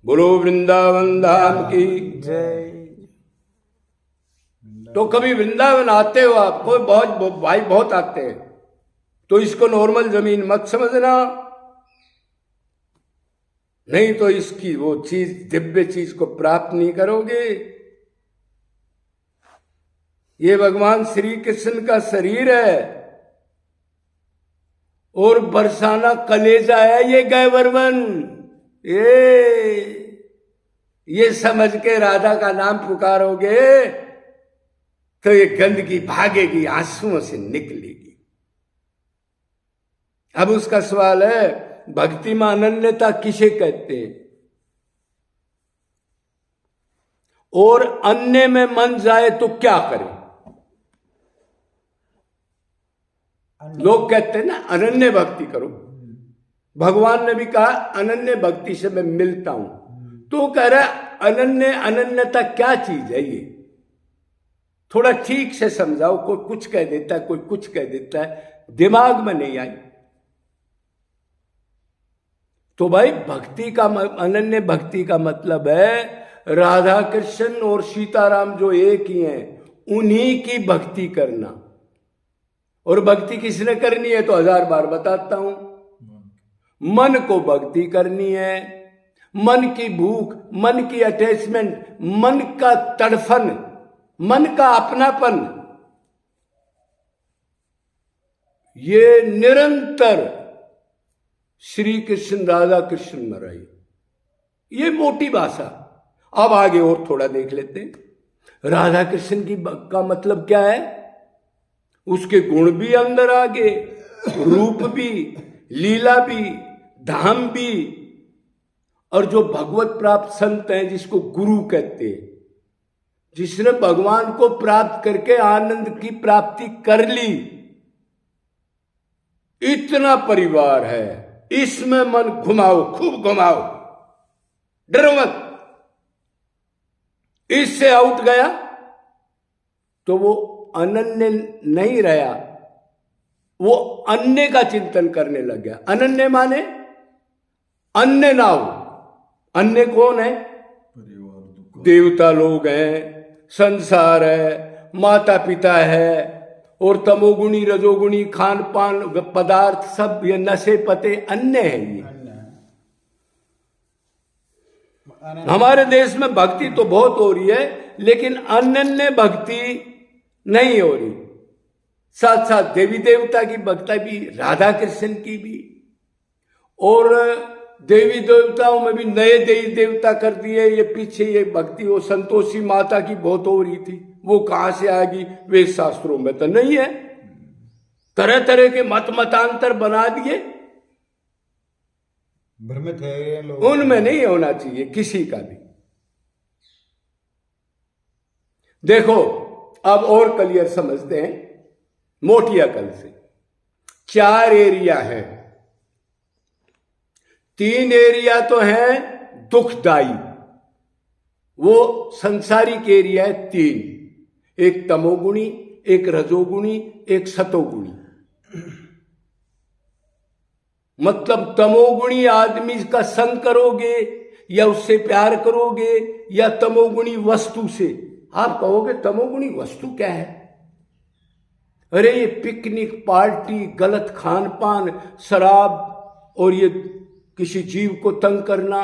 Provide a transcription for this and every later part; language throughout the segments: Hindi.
बोलो वृंदावन धाम की जय। तो कभी वृंदावन आते हो आप, कोई बहुत भाई बहुत आते हैं, तो इसको नॉर्मल जमीन मत समझना, नहीं तो इसकी वो चीज दिव्य चीज को प्राप्त नहीं करोगे। ये भगवान श्री कृष्ण का शरीर है और बरसाना कलेजा है ये गैवर्वन। ये समझ के राधा का नाम पुकारोगे तो ये गंदगी भागेगी, आंसुओं से निकलेगी। अब उसका सवाल है, भक्ति में अनन्यता किसे कहते हैं? और अन्य में मन जाए तो क्या करें? लोग कहते हैं ना अनन्य भक्ति करो, भगवान ने भी कहा अनन्य भक्ति से मैं मिलता हूं। तो कह रहा अनन्यता क्या चीज है? ये थोड़ा ठीक से समझाओ। कोई कुछ कह देता है, कोई कुछ कह देता है, दिमाग में नहीं आई। तो भाई भक्ति का अनन्य भक्ति का मतलब है राधा कृष्ण और सीताराम जो एक ही हैं उन्हीं की भक्ति करना। और भक्ति किसने करनी है तो 1000 बार बताता हूं। मन को भक्ति करनी है, मन की भूख, मन की अटैचमेंट, मन का तड़फन, मन का अपनापन, ये निरंतर श्री कृष्ण राधा कृष्ण में रही। ये मोटी भाषा। अब आगे और थोड़ा देख लेते हैं। राधा कृष्ण की का मतलब क्या है? उसके गुण भी अंदर आ गए, रूप भी, लीला भी, धाम भी। और जो भगवत प्राप्त संत हैं जिसको गुरु कहते हैं, जिसने भगवान को प्राप्त करके आनंद की प्राप्ति कर ली, इतना परिवार है, इसमें मन घुमाओ, खूब घुमाओ, डरो मत। इससे आउट गया तो वो अनन्य नहीं रहा, वो अन्य का चिंतन करने लग गया। अनन्य माने अन्य ना हो। अन्य कौन है? देवता लोग हैं, संसार है, माता पिता है, और तमोगुणी रजोगुणी खान पान पदार्थ सब ये नशे पते अन्य है। ये हमारे देश में भक्ति तो बहुत हो रही है, लेकिन अनन्य भक्ति नहीं हो रही। साथ साथ देवी देवता की भक्ति भी, राधा कृष्ण की भी, और देवी देवताओं में भी नए देवी देवता कर दिए। ये पीछे ये भक्ति वो संतोषी माता की बहुत हो रही थी, वो कहां से आ गई? वेद शास्त्रों में तो नहीं है। तरह तरह के मतांतर बना दिए, भ्रमित है लोग। उनमें नहीं होना चाहिए किसी का भी। देखो अब और क्लियर समझते हैं मोटी अकल से। 4 एरिया है, 3 एरिया तो है दुखदाई, वो संसारिक एरिया है 3। एक तमोगुणी, एक रजोगुणी, एक सतोगुणी। मतलब तमोगुणी आदमी का संग करोगे या उससे प्यार करोगे, या तमोगुणी वस्तु से। आप कहोगे तमोगुणी वस्तु क्या है? अरे ये पिकनिक पार्टी, गलत खान पान, शराब, और ये किसी जीव को तंग करना,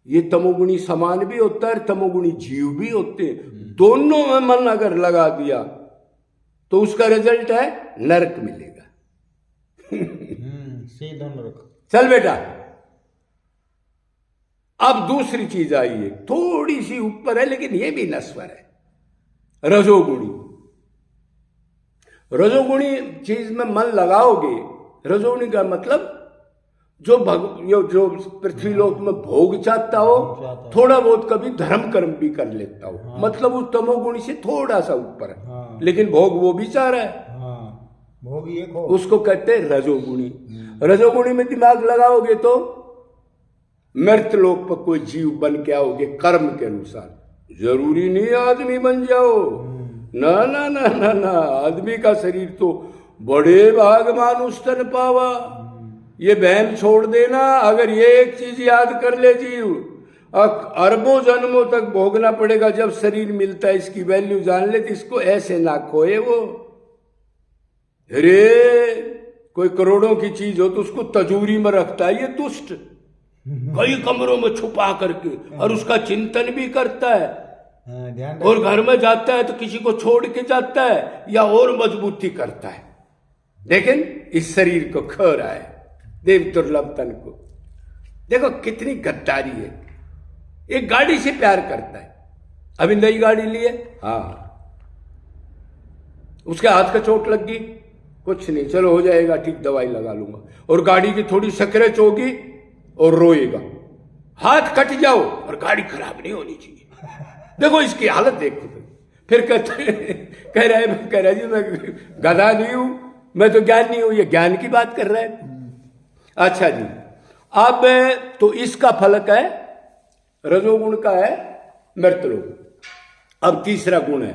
ये तमोगुणी समान भी होता है, तमोगुणी जीव भी होते हैं। दोनों में मन अगर लगा दिया तो उसका रिजल्ट है नरक मिलेगा। सीधा नरक। चल बेटा, अब दूसरी चीज आई है, थोड़ी सी ऊपर है लेकिन ये भी नश्वर है, रजोगुणी। रजोगुणी चीज में मन लगाओगे, रजोगुणी का मतलब जो पृथ्वी लोक में भोग चाहता हो, थोड़ा बहुत कभी धर्म कर्म भी कर लेता हो। हाँ। मतलब उस तमोगुणी से थोड़ा सा ऊपर है। हाँ। लेकिन भोग वो भी चाह रहा है। हाँ। भोग ये उसको कहते हैं रजोगुणी। रजोगुणी में दिमाग लगाओगे तो मृत लोक पर कोई जीव बन के आओगे कर्म के अनुसार। जरूरी नहीं आदमी बन जाओ, ना ना ना ना ना। आदमी का शरीर तो बड़े भाग मानुष तन पावा। ये बहन छोड़ देना। अगर ये एक चीज याद कर ले जीव, अरबों जन्मों तक भोगना पड़ेगा। जब शरीर मिलता है इसकी वैल्यू जान ले तो इसको ऐसे ना खोए वो। अरे कोई करोड़ों की चीज हो तो उसको तजूरी में रखता है ये दुष्ट, कई कमरों में छुपा करके, और उसका चिंतन भी करता है। ध्यान और घर में जाता है तो किसी को छोड़ के जाता है या और मजबूती करता है, लेकिन इस शरीर को खो रहा है, देव दुर्लभ तन को। देखो कितनी गद्दारी है। एक गाड़ी से प्यार करता है, अभी नई गाड़ी लिए, हाँ उसके हाथ का चोट लग गई, कुछ नहीं, चलो हो जाएगा ठीक, दवाई लगा लूंगा। और गाड़ी की थोड़ी स्क्रैच होगी और रोएगा, हाथ कट जाओ और गाड़ी खराब नहीं होनी चाहिए। देखो इसकी हालत देखो तो। फिर कह रहा है जी मैं गधा नहीं हूं, मैं तो ज्ञान नहीं हूं। ये ज्ञान की बात कर रहा है। अच्छा जी, अब तो इसका फलक है, रजोगुण का है मृतलोक। अब तीसरा गुण है,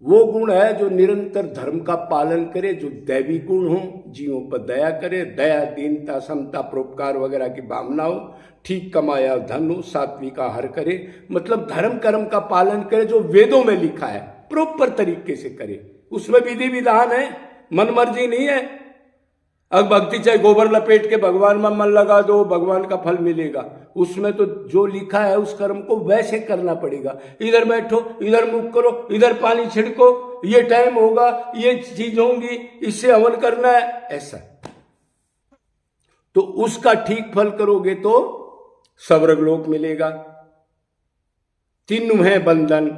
वो गुण है जो निरंतर धर्म का पालन करे, जो दैवी गुण हो, जीवों पर दया करे, दया दीनता समता परोपकार वगैरह की भावना हो, ठीक कमाया धन हो, सात्विक आहार करे, मतलब धर्म कर्म का पालन करे जो वेदों में लिखा है, प्रॉपर तरीके से करे। उसमें विधि विधान है, मन मर्जी नहीं है। अब भक्ति चाहे गोबर लपेट के भगवान में मन लगा दो, भगवान का फल मिलेगा, उसमें तो जो लिखा है उस कर्म को वैसे करना पड़ेगा। इधर बैठो, इधर मुख करो, इधर पानी छिड़को, ये टाइम होगा, ये चीज होंगी, इससे हवन करना है, ऐसा। तो उसका ठीक फल करोगे तो स्वर्गलोक मिलेगा। तीनों है बंधन,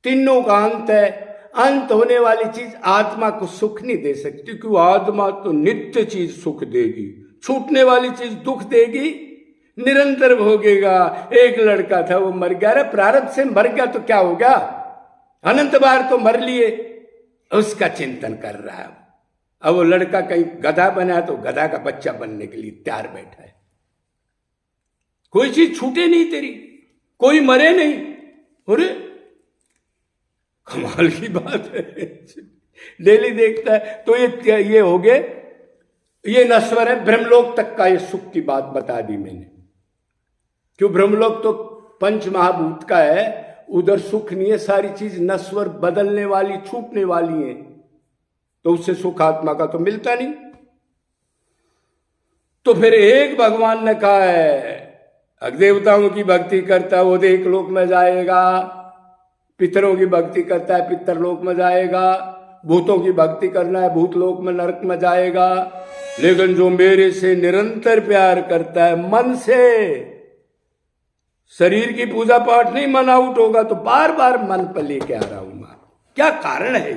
तीनों का अंत है। अंत होने वाली चीज आत्मा को सुख नहीं दे सकती, क्योंकि आत्मा तो नित्य चीज सुख देगी, छूटने वाली चीज दुख देगी, निरंतर भोगेगा। एक लड़का था वो मर गया, प्रारब्ध से मर गया तो क्या हो गया, अनंत बार तो मर लिए, उसका चिंतन कर रहा है। अब वो लड़का कहीं गधा बना तो गधा का बच्चा बनने के लिए तैयार बैठा है। कोई चीज छूटे नहीं तेरी, कोई मरे नहीं। अरे कमाल की बात है, डेली देखता है। तो ये हो गए, ये नश्वर है। ब्रह्मलोक तक का ये सुख की बात बता दी मैंने, क्यों ब्रह्मलोक तो पंच महाभूत का है, उधर सुख नहीं है, सारी चीज नश्वर, बदलने वाली, छूटने वाली है, तो उससे सुख आत्मा का तो मिलता नहीं। तो फिर एक भगवान ने कहा है, देवताओं की भक्ति करता है वो देव लोक में जाएगा, पितरों की भक्ति करता है पितरलोक में जाएगा, भूतों की भक्ति करना है भूतलोक में नरक में जाएगा। लेकिन जो मेरे से निरंतर प्यार करता है मन से, शरीर की पूजा पाठ नहीं, मन आउट होगा तो बार बार मन पर लेके आ रहा हूं मैं। क्या कारण है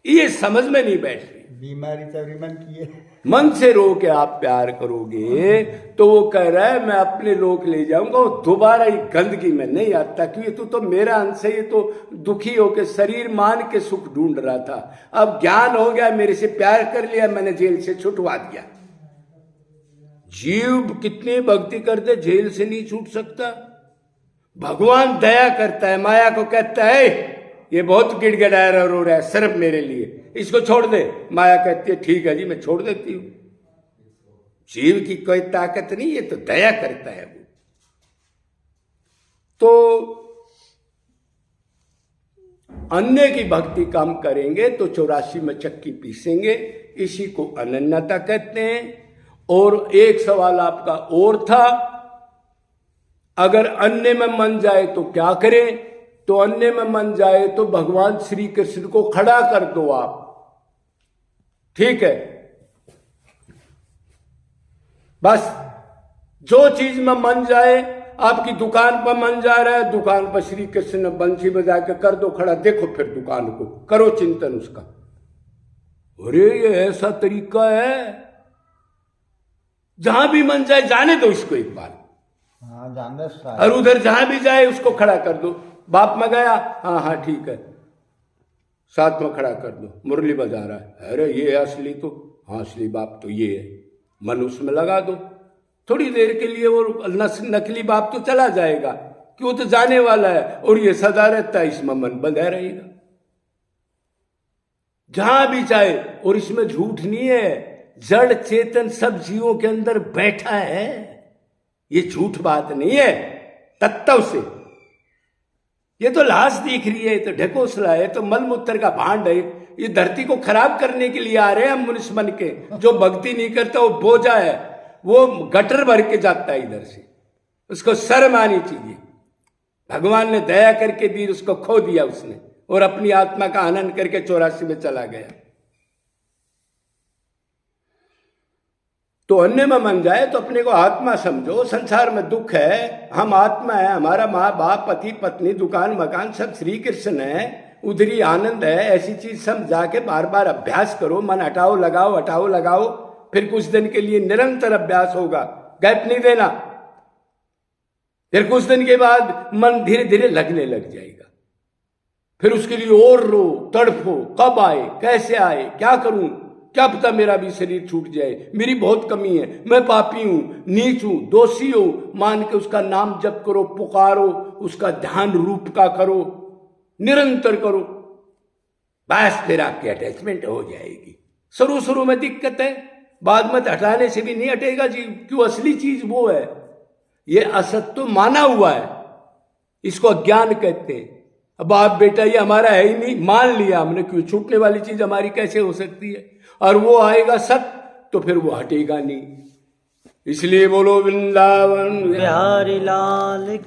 ये समझ में नहीं बैठ रही। बीमारी तभी मन की है। मन से रो के आप प्यार करोगे तो वो कह रहा है मैं अपने लोक ले जाऊंगा, और दोबारा ये गंदगी में नहीं आता, क्योंकि तू तो मेरा अंश है। ये तो दुखी होके शरीर मान के सुख ढूंढ रहा था, अब ज्ञान हो गया, मेरे से प्यार कर लिया, मैंने जेल से छुटवा दिया। जीव कितनी भक्ति करते जेल से नहीं छूट सकता। भगवान दया करता है, माया को कहता है ये बहुत गिड़गिड़ा रहा, रो रहा है, सिर्फ मेरे लिए, इसको छोड़ दे। माया कहती है ठीक है जी मैं छोड़ देती हूं। जीव की कोई ताकत नहीं, ये तो दया करता है वो। तो अन्य की भक्ति काम करेंगे तो 84 में चक्की पीसेंगे, इसी को अनन्यता कहते हैं। और एक सवाल आपका और था, अगर अन्य में मन जाए तो क्या करें? तो अन्य में मन जाए तो भगवान श्री कृष्ण को खड़ा कर दो आप, ठीक है। बस जो चीज में मन जाए, आपकी दुकान पर मन जा रहा है, दुकान पर श्री कृष्ण ने बंसी बजा के कर दो खड़ा, देखो फिर दुकान को करो चिंतन उसका। अरे ये ऐसा तरीका है, जहां भी मन जाए जाने दो इसको एक बार, हाँ जानना है। और उधर जहां भी जाए उसको खड़ा कर दो। बाप में गया, हाँ हाँ ठीक है, साथ में खड़ा कर दो, मुरली बजा रहा है, अरे ये असली तो, हाँ असली बाप तो ये है, मन उसमें लगा दो। थोड़ी देर के लिए वो नकली बाप तो चला जाएगा, कि वो तो जाने वाला है, और ये सदा रहता है, इसमें मन बंधा रहेगा जहां भी चाहे। और इसमें झूठ नहीं है, जड़ चेतन सब जीवों के अंदर बैठा है, ये झूठ बात नहीं है, तत्व से। ये तो लाश दिख रही है, ये तो ढकोसला है, तो मलमूत्र का भांड है। ये धरती को खराब करने के लिए आ रहे हैं हम मनुष्य बन के। जो भक्ति नहीं करता वो बोझा है, वो गटर भर के जाता है इधर से, उसको शर्म आनी चाहिए। भगवान ने दया करके दी, उसको खो दिया उसने, और अपनी आत्मा का आनंद करके 84 में चला गया। तो अन्य में मन जाए तो अपने को आत्मा समझो। संसार में दुख है, हम आत्मा है, हमारा माँ बाप, पति पत्नी, दुकान मकान सब श्री कृष्ण है, उधरी आनंद है। ऐसी चीज समझा के बार बार अभ्यास करो। मन हटाओ लगाओ, हटाओ लगाओ, फिर कुछ दिन के लिए निरंतर अभ्यास होगा, गैप नहीं देना। फिर कुछ दिन के बाद मन धीरे धीरे लगने लग जाएगा। फिर उसके लिए और रो, तड़फो, कब आए, कैसे आए, क्या करूं, क्या पता मेरा भी शरीर छूट जाए, मेरी बहुत कमी है, मैं पापी हूं, नीच हूं, दोषी हूं, मान के उसका नाम जप करो, पुकारो, उसका ध्यान रूप का करो, निरंतर करो। बस फिर आपकी अटैचमेंट हो जाएगी। शुरू शुरू में दिक्कत है, बाद में हटाने से भी नहीं हटेगा जी, क्यों? असली चीज वो है। ये असत्य माना हुआ है, इसको अज्ञान कहते हैं। अब बाप बेटा ये हमारा है ही नहीं, मान लिया हमने, क्यों? छूटने वाली चीज हमारी कैसे हो सकती है? और वो आएगा सत्य तो फिर वो हटेगा नहीं। इसलिए बोलो वृंदावन बिहारी लाल